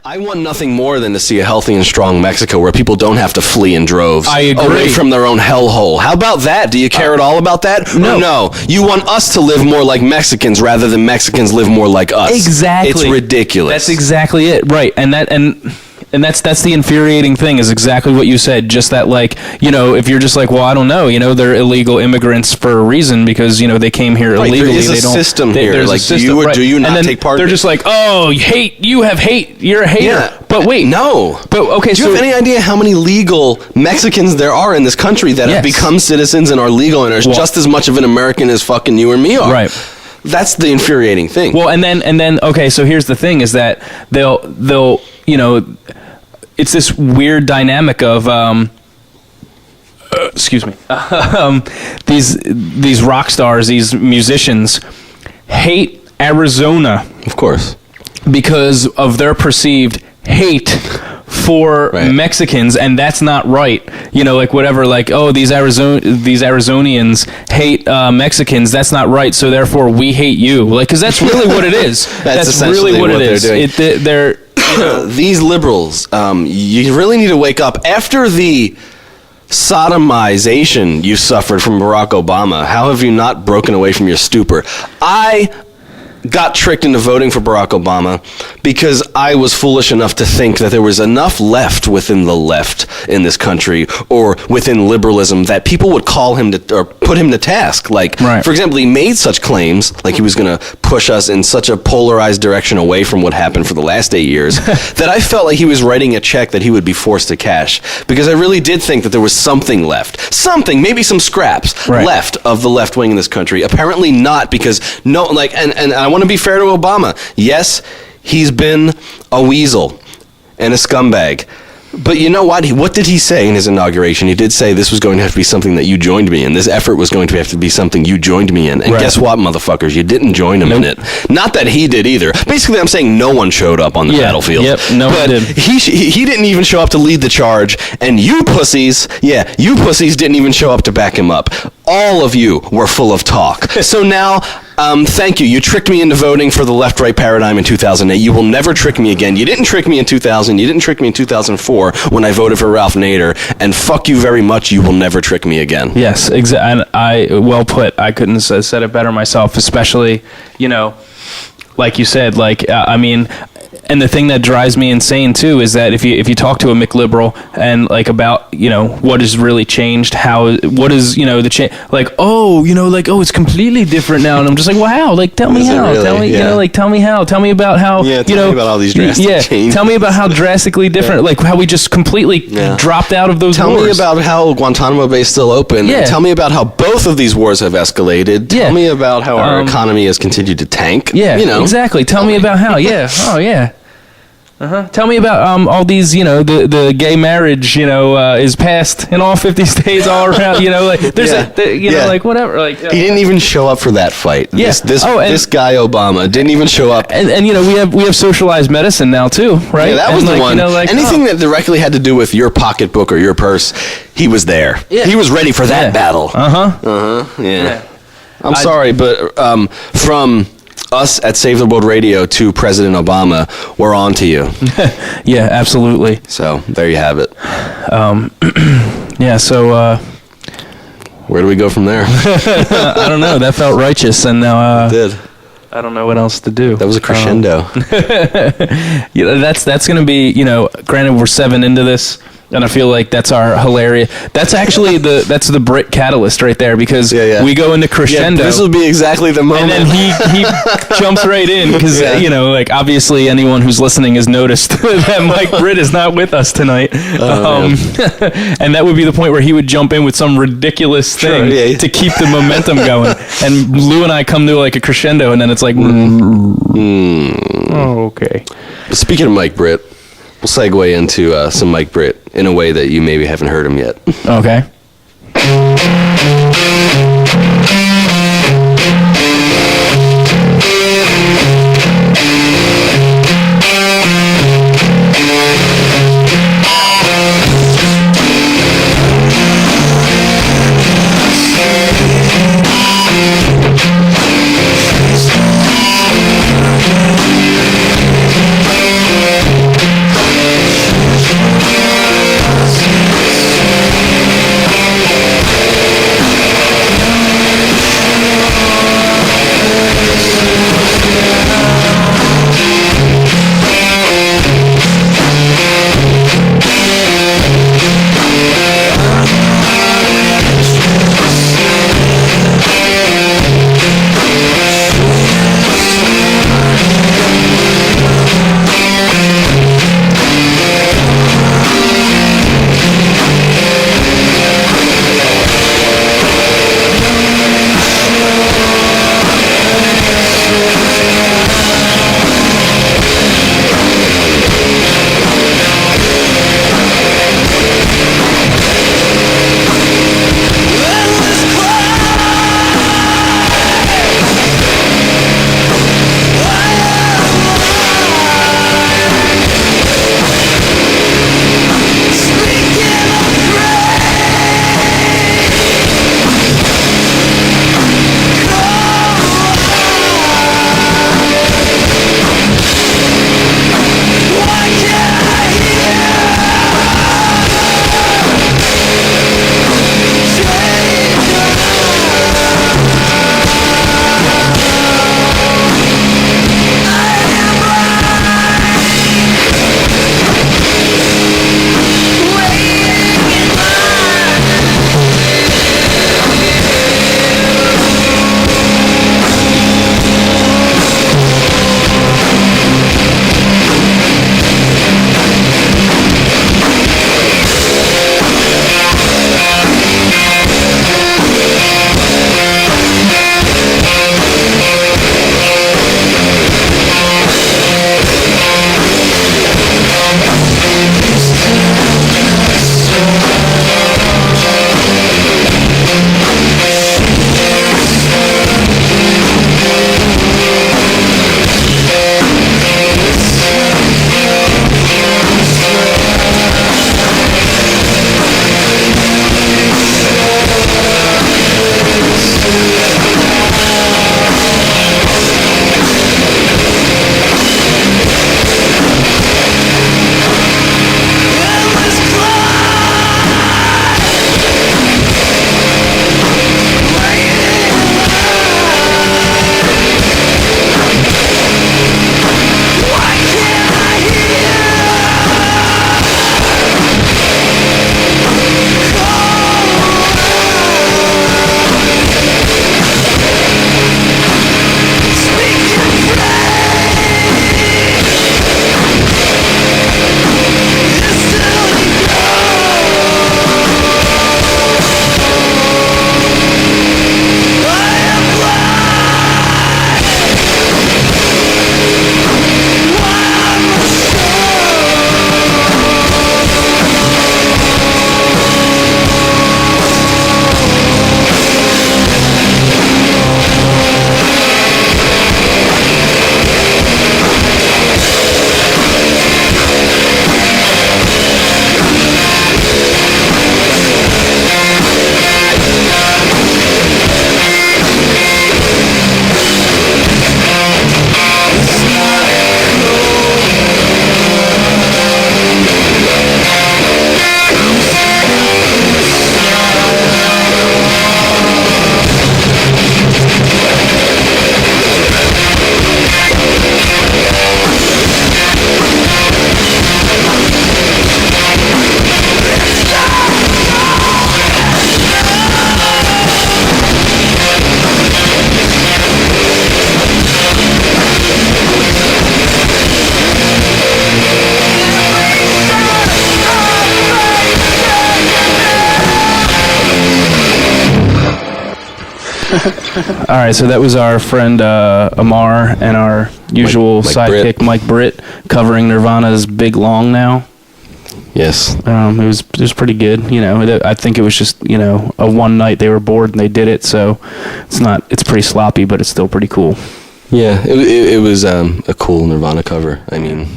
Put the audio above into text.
I want nothing more than to see a healthy and strong Mexico where people don't have to flee in droves. I agree. Away from their own hellhole. How about that? Do you care at all about that? No. Or no. You want us to live more like Mexicans rather than Mexicans live more like us. Exactly. It's ridiculous. That's exactly it. Right. And that's the infuriating thing is exactly what you said. Just that, like, you know, if you're just like, well, I don't know, you know, they're illegal immigrants for a reason because, you know, they came here illegally. There is a they don't, system here. There's like, a system, do you not and then take part in they're it? just like, oh, you have hate. You're a hater. Yeah. But wait. No. But, okay, Do you have any idea how many legal Mexicans there are in this country that have become citizens and are legal and are just as much of an American as fucking you or me are? Right. That's the infuriating thing. Well, and then, okay, so here's the thing is that they'll, you know, it's this weird dynamic of, excuse me, these rock stars, these musicians hate Arizona. Of course. Because of their perceived hate for Mexicans, and that's not right. You know, like whatever, like, oh, these Arizonians hate Mexicans. That's not right. So therefore, we hate you. Like, because that's really what it is. That's really what it is. They're doing. They're these liberals. You really need to wake up after the sodomization you suffered from Barack Obama. How have you not broken away from your stupor? I got tricked into voting for Barack Obama because I was foolish enough to think that there was enough left within the left in this country or within liberalism that people would call him to or put him to task. Like, for example, he made such claims, like he was going to push us in such a polarized direction away from what happened for the last 8 years, that I felt like he was writing a check that he would be forced to cash, because I really did think that there was something left. Something, maybe some scraps left of the left wing in this country. Apparently not, because and I want to be fair to Obama. Yes, he's been a weasel and a scumbag. But you know what? What did he say in his inauguration? He did say this was going to have to be something that you joined me in. This effort was going to have to be something you joined me in. And guess what, motherfuckers? You didn't join him in it. Not that he did either. Basically, I'm saying no one showed up on the battlefield. Yep, no one did. He didn't even show up to lead the charge. And you pussies didn't even show up to back him up. All of you were full of talk. So now, thank you. You tricked me into voting for the left-right paradigm in 2008. You will never trick me again. You didn't trick me in 2000. You didn't trick me in 2004 when I voted for Ralph Nader. And fuck you very much. You will never trick me again. Yes, exactly. And well put. I couldn't have said it better myself, especially, you know, like you said, like, I mean, and the thing that drives me insane too is that if you talk to a McLiberal and like about, you know, what has really changed, what is, you know, the change, like, oh, you know, like, oh, it's completely different now, and I'm just like, well, how? Like, tell me how. Really? Tell me, you know, like, tell me how. Tell me about how. Yeah, you know, me about all these drastic changes. Tell me about how drastically different, like how we just completely dropped out of those wars. Tell me about how Guantanamo Bay is still open. Yeah. Tell me about how both of these wars have escalated. Tell me about how our economy has continued to tank. Yeah, you know. Exactly. Tell me about how. Yeah. Oh, yeah. Tell me about all these, you know, the gay marriage, you know, is passed in all 50 states all around, you know, like there's know, like whatever, like he didn't even show up for that fight. Yeah. This guy Obama didn't even show up. And you know, we have socialized medicine now too, right? Yeah, that was the one. You know, like, anything that directly had to do with your pocketbook or your purse, he was there. Yeah. He was ready for that battle. Yeah. I'm sorry, but from us at Save the World Radio to President Obama, we're on to you. Yeah, absolutely. So there you have it. Yeah, so where do we go from there? I don't know. That felt righteous, and now it did. I don't know what else to do. That was a crescendo. That's going to be, you know, granted we're 7 into this, and I feel like that's our hilarious. That's actually that's the Brit catalyst right there, because we go into crescendo. This will be exactly the moment. And then he jumps right in because, you know, like obviously anyone who's listening has noticed that Mike Britt is not with us tonight. And that would be the point where he would jump in with some ridiculous thing to keep the momentum going. And Lou and I come to like a crescendo, and then it's like, oh, okay. But speaking of Mike Britt, we'll segue into some Mike Britt in a way that you maybe haven't heard him yet. Okay. All right, so that was our friend Amar and our usual Mike sidekick Britt. Mike Britt covering Nirvana's Big Long Now. Yes. It was pretty good. You know, I think it was just, you know, a one night they were bored and they did it. So it's pretty sloppy, but it's still pretty cool. Yeah, it was a cool Nirvana cover. I mean,